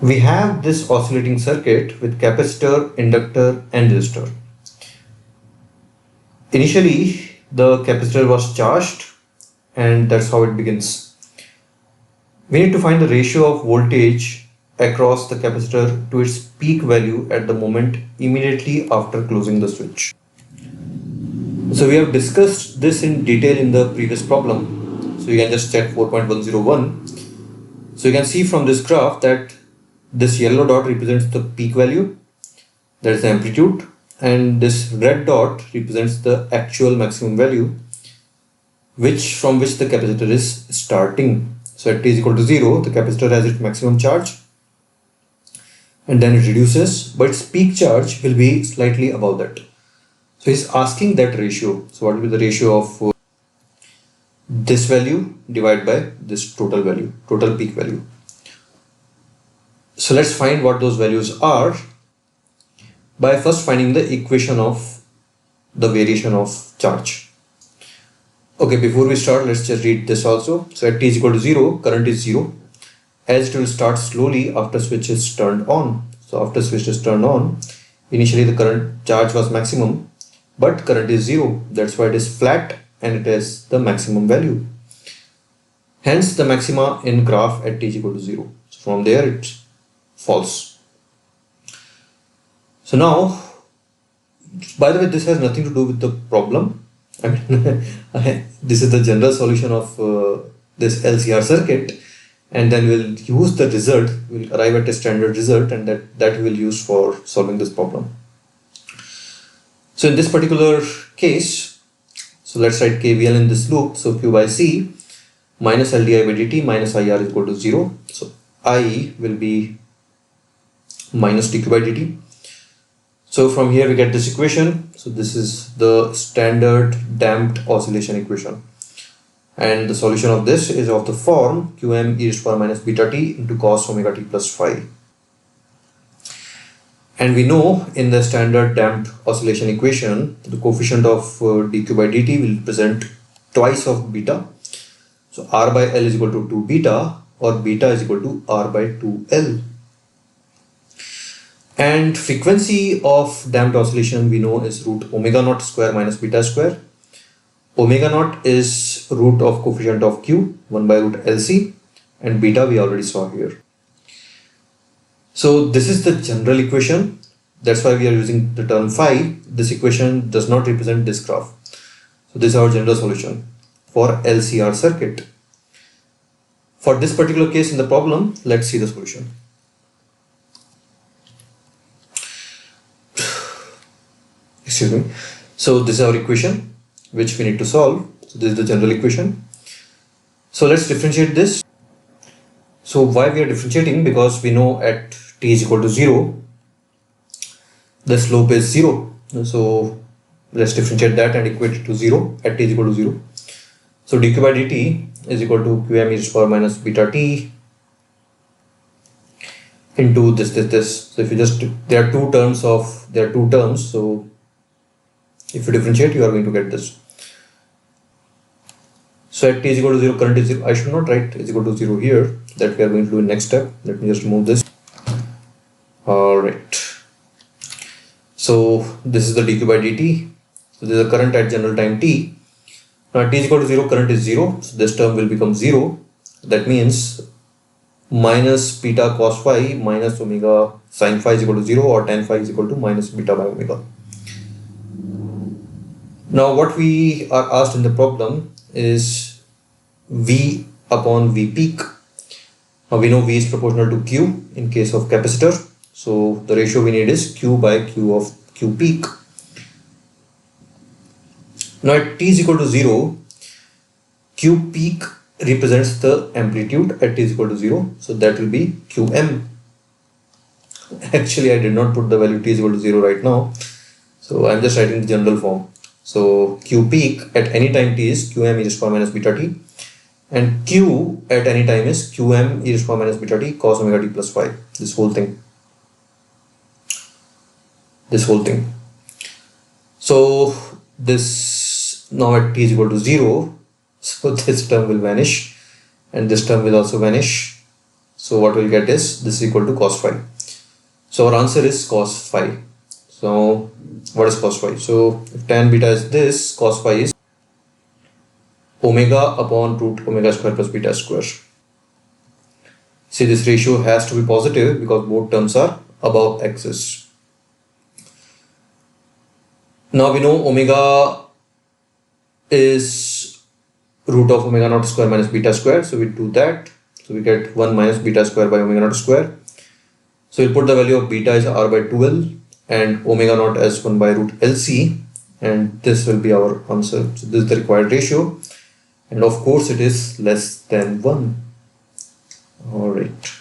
We have this oscillating circuit with capacitor, inductor and resistor. Initially, the capacitor was charged and that's how it begins. We need to find the ratio of voltage across the capacitor to its peak value at the moment immediately after closing the switch. So we have discussed this in detail in the previous problem. So you can just check 4.101. So you can see from this graph that this yellow dot represents the peak value, that is the amplitude, and this red dot represents the actual maximum value from which the capacitor is starting. So at t is equal to 0, the capacitor has its maximum charge and then it reduces, but its peak charge will be slightly above that. So he's asking that ratio. So what will be the ratio of this value divided by this total value, total peak value. So let's find what those values are by first finding the equation of the variation of charge. Okay, before we start, let's just read this also. So at t is equal to 0, current is 0, as it will start slowly after switch is turned on. So after switch is turned on, initially the current charge was maximum, but current is 0. That's why it is flat and it has the maximum value. Hence the maxima in graph at t is equal to 0. So from there it's false. So now, by the way, this has nothing to do with the problem. I mean, this is the general solution of this LCR circuit, and then we'll use the result, we'll arrive at a standard result, and that we'll use for solving this problem. So in this particular case, so let's write KVL in this loop. So Q by C minus LdI by dt minus IR is equal to 0. So I will be minus dq by dt. So from here we get this equation. So this is the standard damped oscillation equation. And the solution of this is of the form Qm e raised to power minus beta t into cos omega t plus phi. And we know in the standard damped oscillation equation, the coefficient of dq by dt will represent twice of beta. So r by L is equal to 2 beta, or beta is equal to r by 2L. And frequency of damped oscillation we know is root omega naught square minus beta square. Omega naught is root of coefficient of Q, 1 by root LC, and beta we already saw here. So this is the general equation. That's why we are using the term phi. This equation does not represent this graph. So this is our general solution for LCR circuit. For this particular case in the problem, let's see the solution. Excuse me. So this is our equation which we need to solve. So this is the general equation. So let's differentiate this. So why we are differentiating? Because we know at t is equal to 0, the slope is 0. So let's differentiate that and equate it to 0 at t is equal to 0. So dq by dt is equal to Qm e raised to power minus beta t into this. So if you just, there are two terms. So if you differentiate, you are going to get this. So at t is equal to 0, current is 0. I should not write is equal to 0 here. That we are going to do in next step. Let me just remove this. Alright. So this is the dq by dt. So this is the current at general time t. Now at t is equal to 0, current is 0. So this term will become 0. That means minus beta cos phi minus omega sin phi is equal to 0, or tan phi is equal to minus beta by omega. Now what we are asked in the problem is V upon V peak. Now we know V is proportional to Q in case of capacitor. So the ratio we need is Q by Q of Q peak. Now at t is equal to 0, Q peak represents the amplitude at t is equal to 0. So that will be Qm. Actually I did not put the value t is equal to 0 right now. So I am just writing the general form. So Q peak at any time t is Qm e raised to power minus beta t, and Q at any time is Qm e raised to power minus beta t cos omega t plus phi. This whole thing. So this now at t is equal to 0, so this term will vanish and this term will also vanish. So what we'll get is this is equal to cos phi. So our answer is cos phi. So what is cos phi? So if tan beta is this, cos phi is omega upon root omega square plus beta square. See, this ratio has to be positive because both terms are above axis. Now we know omega is root of omega naught square minus beta square. So we do that. So we get 1 minus beta square by omega naught square. So we'll put the value of beta as r by 2l and omega naught as 1 by root LC, and this will be our answer. So this is the required ratio, and of course it is less than 1. All right.